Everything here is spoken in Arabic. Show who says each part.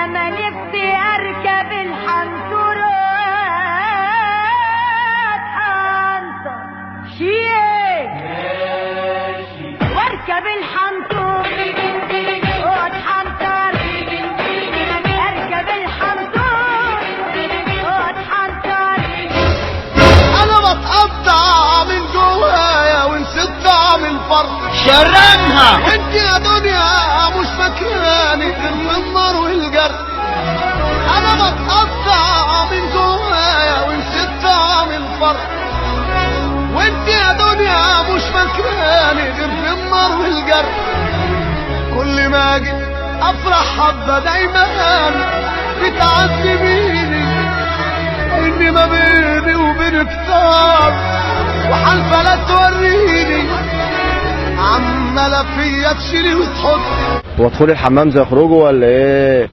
Speaker 1: يا ما نفسي اركب الحنطور واتحنطر واركب الحنطور واتحنطر اركب الحنطور واتحنطر.
Speaker 2: انا بتقطع من جوايا ونسيت طعم الفرح
Speaker 3: شرمها
Speaker 2: وانت يا دنيا مش فاكراني غير من النار والجرح. انا بتقطع من جوايا ونسيت طعم الفرح وانت يا دنيا مش فاكراني غير في النار والجرح. كل ما اجي افرح حبه دايما بتعذبيني اني ما بيني وبينك صار وحالفه لا توريني عماله فيا تشيلي وتحطي.
Speaker 3: هو دخول الحمام زي خروجه ولا ايه؟